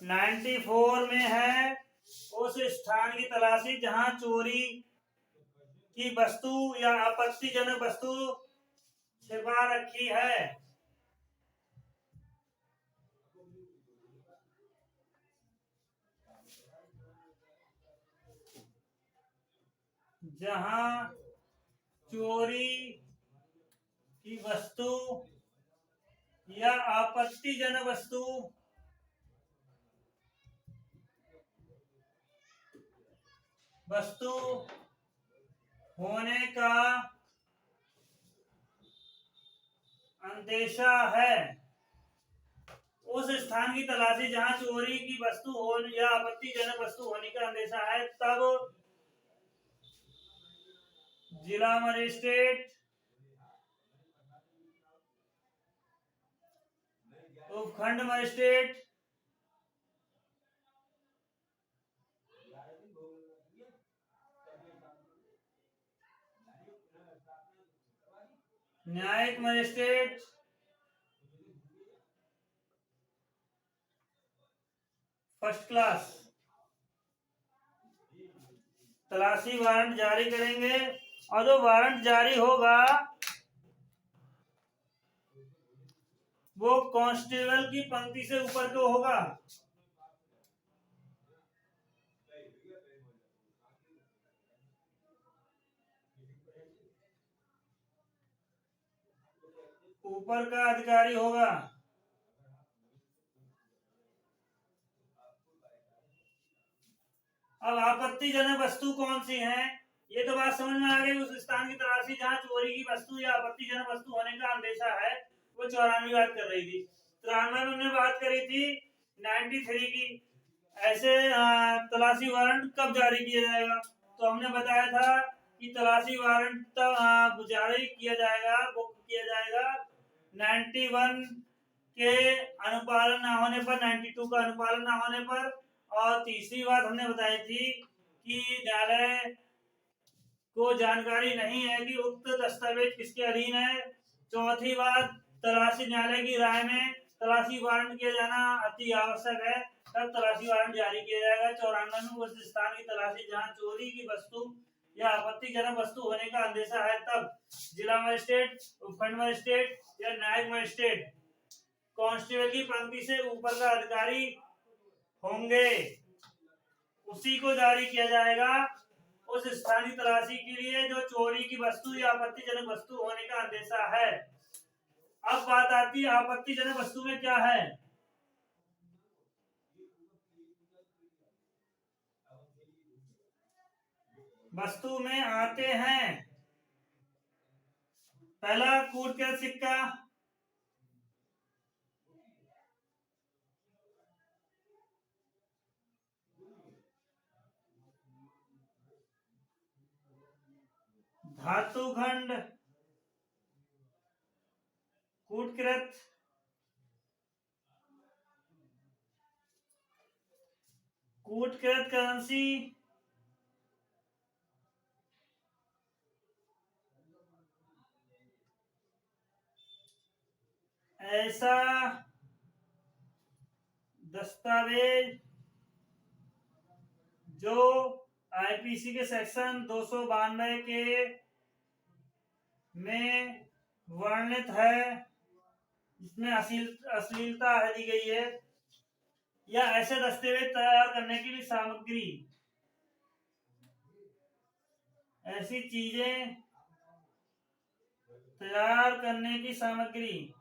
94 में है उस स्थान की तलाशी जहां चोरी की वस्तु या आपत्तिजनक वस्तु छिपा रखी है। जहां चोरी की वस्तु या आपत्तिजनक वस्तु होने का अंदेशा है। उस स्थान की तलाशी जहां चोरी की वस्तु हो या आपत्तिजनक वस्तु होने का अंदेशा है, तब जिला मजिस्ट्रेट, उपखंड मजिस्ट्रेट, न्यायिक मजिस्ट्रेट, फर्स्ट क्लास तलाशी वारंट जारी करेंगे। और जो वारंट जारी होगा वो कांस्टेबल की पंक्ति से ऊपर को होगा। ऊपर का अधिकारी होगा। अब आपत्तिजनक वस्तु कौन सी है, ये तो बात समझ में आ गई। उस स्थान की तलाशी जहां चोरी की वस्तु या आपत्तिजनक वस्तु होने का अंदेशा है, वो 94 बात कर रही थी। 93 में हमने बात करी थी 93 की। ऐसे तलाशी वारंट कब जारी किया जाएगा, तो हमने बताया था कि तलाशी वारंट तब जारी किया जाएगा, बुक किया जाएगा 91 के अनुपालन ना होने पर, 92 का अनुपालन ना होने पर। और तीसरी बात हमने बताई थी कि न्यायालय को जानकारी नहीं है कि उक्त दस्तावेज किसके अधीन है। चौथी बात, तलाशी न्यायालय की राय में तलाशी वारंट किया जाना अति आवश्यक है, तब तलाशी वारंट जारी किया जाएगा। 94 में उस स्थान की तलाशी जहां चोरी की वस्तु या आपत्तिजनक वस्तु होने का अंदेशा है, तब जिला मजिस्ट्रेट, उपखंड मजिस्ट्रेट या न्यायिक मजिस्ट्रेट कांस्टेबल की पंक्ति से ऊपर का अधिकारी होंगे, उसी को जारी किया जाएगा उस स्थान की तलाशी के लिए जो चोरी की वस्तु या आपत्तिजनक वस्तु होने का अंदेशा है। अब बात आती है आपत्तिजनक वस्तु में क्या है। वस्तु में आते हैं, पहला कूट का सिक्का, धातु खंड, कूटकृत, कूटकृत करेंसी, ऐसा दस्तावेज जो आईपीसी के सेक्शन 292 के में वर्णित है, जिसमें अश्लीलता दी गई है, या ऐसे दस्तावेज तैयार करने की भी सामग्री, ऐसी चीजें तैयार करने की सामग्री,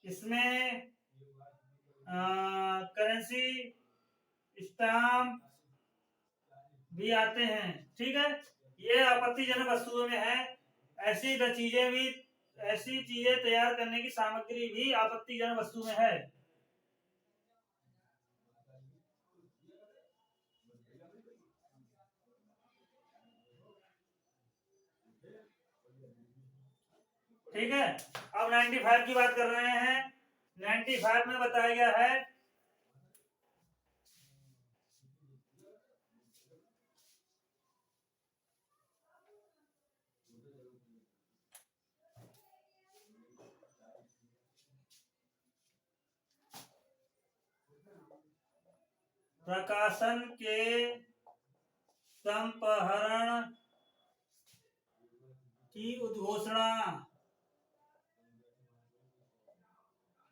इसमें करेंसी, स्टाम्प भी आते हैं। ठीक है, ये आपत्तिजनक वस्तुओं में है। ऐसी चीजें भी, ऐसी चीजें तैयार करने की सामग्री भी आपत्तिजनक वस्तु में है। ठीक है, अब 95 की बात कर रहे हैं। 95 में बताया गया है प्रकाशन के संपहरण की उद्घोषणा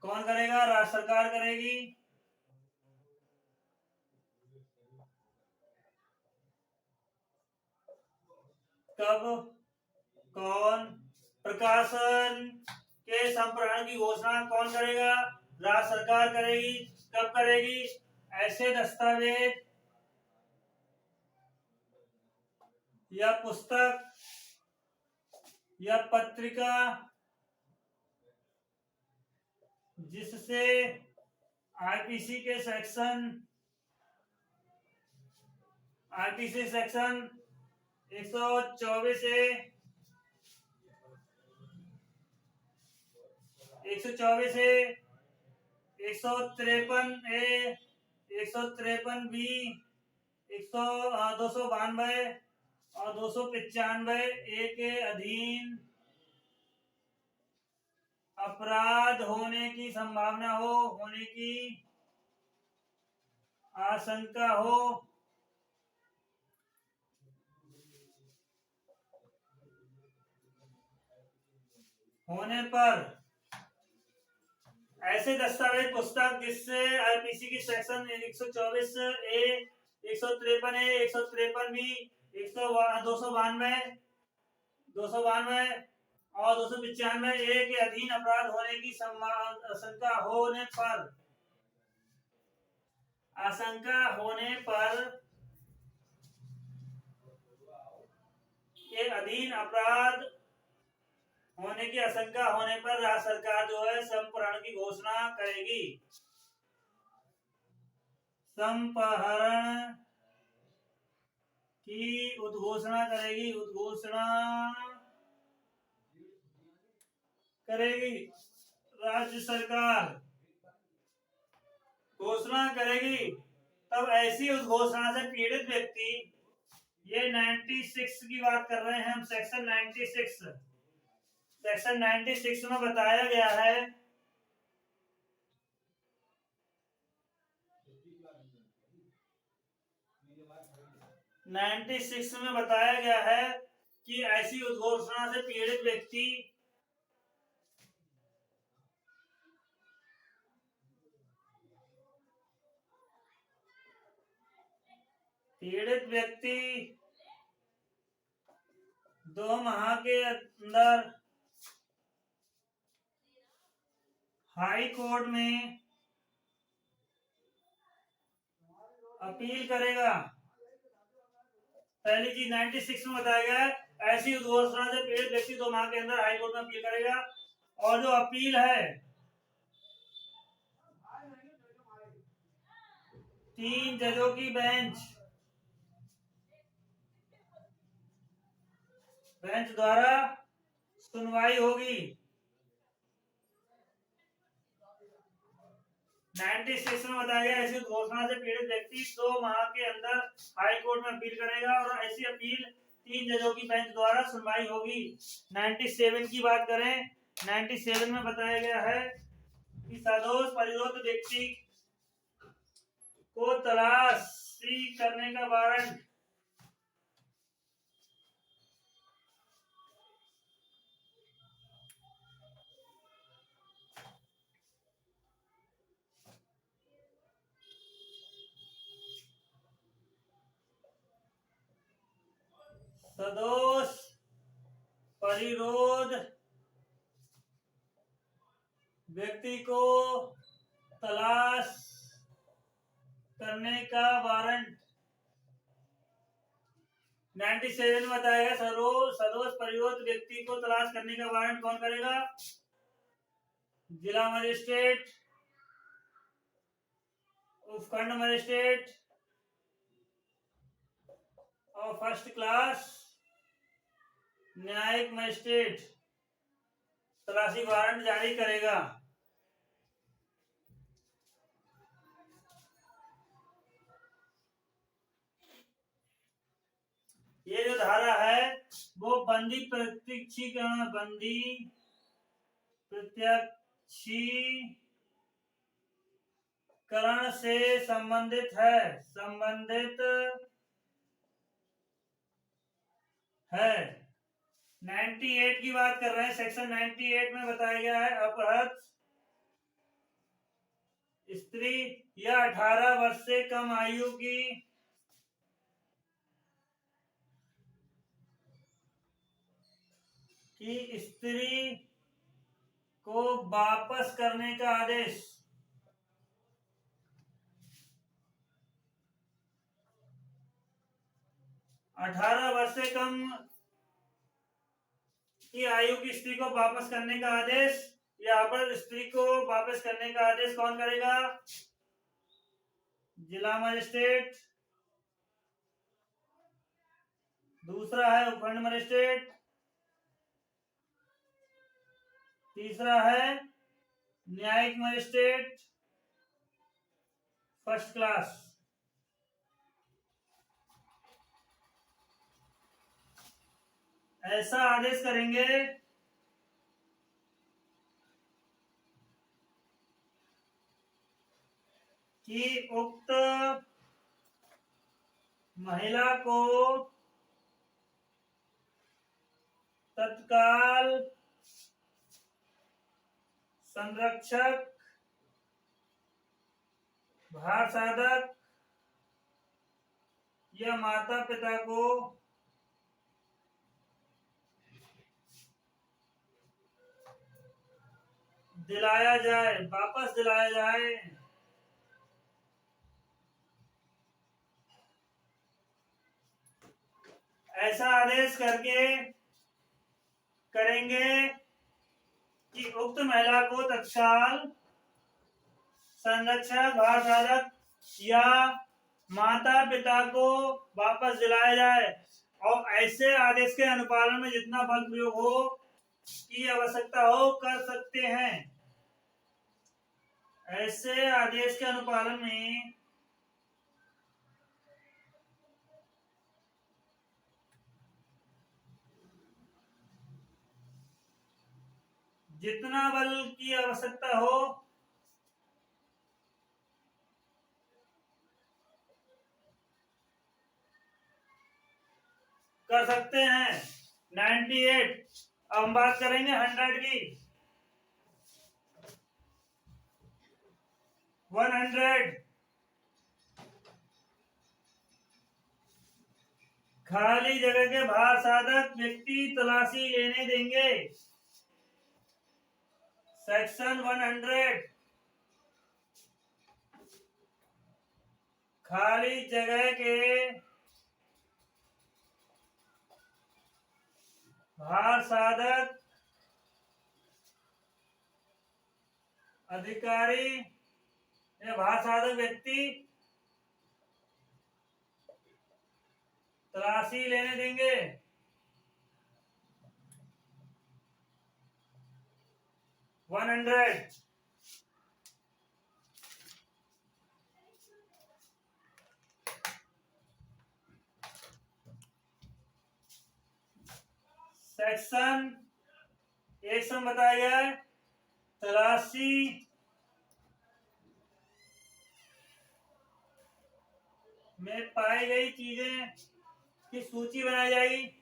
कौन करेगा? राज्य सरकार करेगी। कब? कौन? प्रकाशन के संप्रहरण की घोषणा कौन करेगा? राज्य सरकार करेगी। कब करेगी? ऐसे दस्तावेज या पुस्तक या पत्रिका जिससे आईपीसी के सेक्शन 124 ए 153 ए 153 बी 292 और 295 ए के अधीन अपराध होने की संभावना हो, होने की आशंका हो, होने पर ऐसे दस्तावेज पुस्तक जिससे आईपीसी की सेक्शन 124 ए 153 ए 153 बी 292 और 295 ए के अधीन अपराध होने की आशंका होने पर के अधीन अपराध होने की आशंका होने पर राज्य सरकार जो है संप्रहरण की घोषणा करेगी। संप्रहरण की उद्घोषणा करेगी। राज्य सरकार घोषणा करेगी। तब ऐसी उद्घोषणा से पीड़ित व्यक्ति, ये 96 की बात कर रहे हैं हम, सेक्शन 96 में बताया गया है कि ऐसी उद्घोषणा से पीड़ित व्यक्ति 2 माह के अंदर हाई कोर्ट में अपील करेगा। पहली चीज 96 में बताया गया है, ऐसी उद्घोषणा से पीड़ित व्यक्ति 2 माह के अंदर हाई कोर्ट में अपील करेगा। और जो अपील है 3 जजों की बेंच द्वारा सुनवाई होगी। 96 में बताया गया, ऐसी घोषणा से पीड़ित व्यक्ति 2 माह के अंदर हाई कोर्ट में अपील करेगा और ऐसी अपील 3 जजों की बेंच द्वारा सुनवाई होगी। 97 की बात करें, 97 में बताया गया है कि सदोष परिरोध व्यक्ति को तलाशी करने का वारंट सदोष परिरोध व्यक्ति को तलाश करने का वारंट 97 में बताया गया, सदोष परिरोध व्यक्ति को तलाश करने का वारंट कौन करेगा? जिला मजिस्ट्रेट, उपखंड मजिस्ट्रेट और फर्स्ट क्लास न्यायिक मजिस्ट्रेट तलाशी वारंट जारी करेगा। ये जो धारा है वो बंदी प्रत्यक्षी करण से संबंधित है, संबंधित है। 98 की बात कर रहे हैं। सेक्शन 98 में बताया गया है अपहृत स्त्री या 18 वर्ष से कम आयु की स्त्री को वापस करने का आदेश 18 वर्ष से कम की आयु की स्त्री को वापस करने का आदेश या पर स्त्री को वापस करने का आदेश कौन करेगा? जिला मजिस्ट्रेट। दूसरा है उपखंड मजिस्ट्रेट। तीसरा है न्यायिक मजिस्ट्रेट फर्स्ट क्लास। ऐसा आदेश करेंगे कि उक्त महिला को तत्काल संरक्षक, भार साधक या माता पिता को दिलाया जाए, वापस दिलाया जाए। ऐसा आदेश करके करेंगे कि उक्त महिला को तत्काल संरक्षक, भार साधक या माता पिता को वापस दिलाया जाए। और ऐसे आदेश के अनुपालन में जितना बल प्रयोग हो की आवश्यकता हो कर सकते हैं। ऐसे आदेश के अनुपालन में जितना बल की आवश्यकता हो कर सकते हैं। 98। अब हम बात करेंगे 100 की। 100 खाली जगह के भार साधक व्यक्ति तलाशी लेने देंगे। सेक्शन 100 खाली जगह के भार साधक अधिकारी या भार साधक व्यक्ति तलाशी लेने देंगे। सेक्शन 100 बताया गया है तलाशी में पाई गई चीजें की सूची बनाई जाएगी।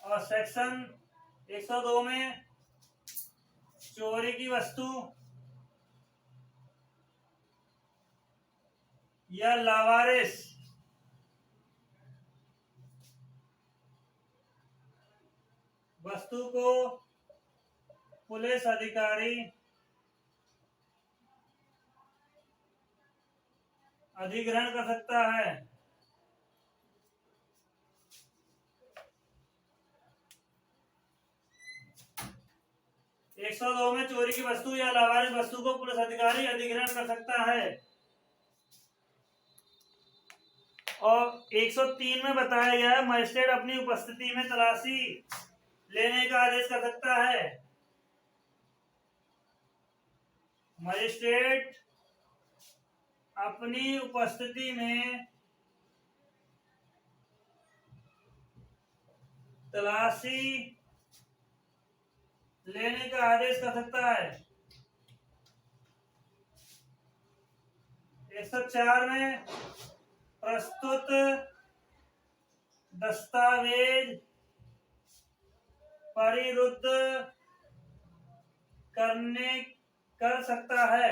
और सेक्शन 102 में चोरी की वस्तु या लावारिस वस्तु को पुलिस अधिकारी अधिग्रहण कर सकता है। 102 में चोरी की वस्तु या लावारिस वस्तु को पुलिस अधिकारी अधिग्रहण कर सकता है। और 103 में बताया गया है मजिस्ट्रेट अपनी उपस्थिति में तलाशी लेने का आदेश कर सकता है। मजिस्ट्रेट अपनी उपस्थिति में तलाशी लेने का आदेश कर सकता है। 104 में प्रस्तुत दस्तावेज परिरुद्ध कर सकता है।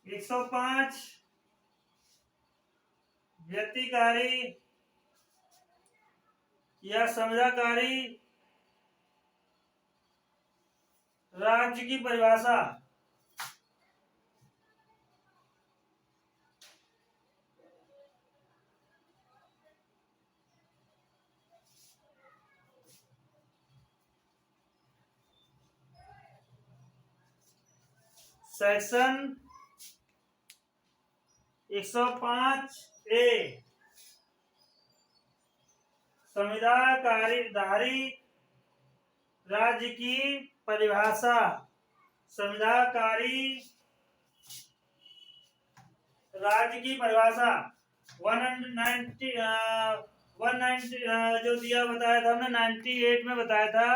105 व्यतिकारी या समझाकारी राज्य की परिभाषा। सेक्शन 105A संविधानधारी राज्य की परिभाषा। संविधानकारी राज्य की परिभाषा 190 जो दिया बताया था हमने 98 में बताया था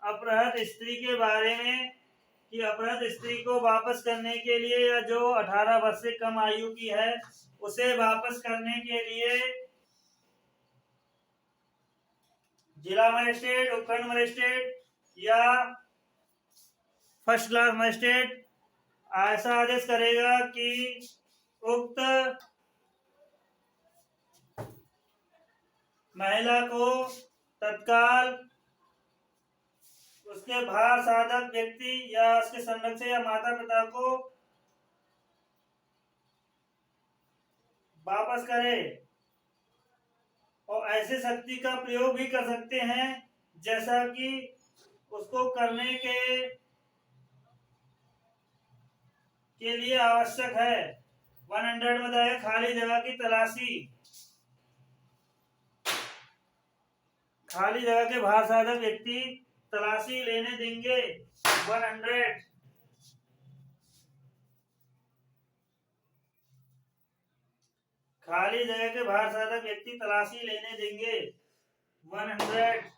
अपहृत स्त्री के बारे में कि अपहृत स्त्री को वापस करने के लिए या जो 18 वर्ष से कम आयु की है उसे वापस करने के लिए जिला मजिस्ट्रेट, उपखंड मजिस्ट्रेट या फर्स्ट क्लास मजिस्ट्रेट ऐसा आदेश करेगा कि उक्त महिला को तत्काल उसके भार साधक व्यक्ति या उसके संरक्षक या माता पिता को वापस करे और ऐसे शक्ति का प्रयोग भी कर सकते हैं जैसा कि उसको करने के लिए आवश्यक है। 100 में बताया खाली जगह की तलाशी। खाली जगह के भार साधक व्यक्ति तलाशी लेने देंगे। 100 खाली जगह के भार साधक व्यक्ति तलाशी लेने देंगे। 100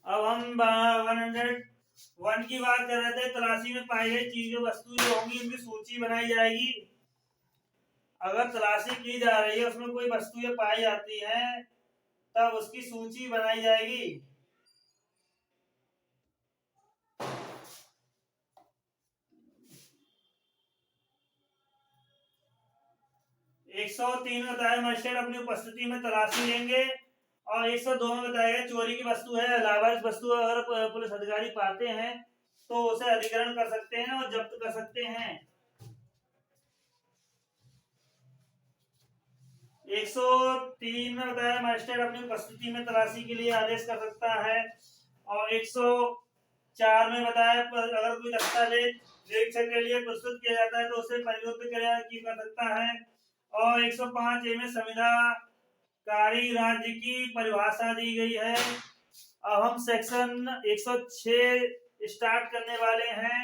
अब हम 101 की बात कर रहे थे। तलाशी में पाई गई चीजें वस्तु जो होंगी उनकी सूची बनाई जाएगी। अगर तलाशी की जा रही है उसमें कोई वस्तुएं पाई जाती हैं तब उसकी सूची बनाई जाएगी। 103 में बताया मजिस्ट्रेट अपनी उपस्थिति में तलाशी लेंगे और 102 में बताया गया चोरी की वस्तु है लावारिस वस्तु अगर पुलिस अधिकारी पाते हैं तो उसे अधिग्रहण कर सकते हैं और जब्त कर सकते हैं। 103 में बताया मजिस्ट्रेट अपनी उपस्थिति में तलाशी के लिए आदेश कर सकता है और 104 में बताया अगर कोई दस्तावेज निरीक्षक के लिए प्रस्तुत किया जाता है तो उसे परिरुद्ध कर सकता है। और 105 में संविधानकारी राज्य की परिभाषा दी गई है। अब हम सेक्शन 106 स्टार्ट करने वाले हैं।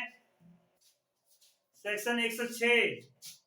सेक्शन 106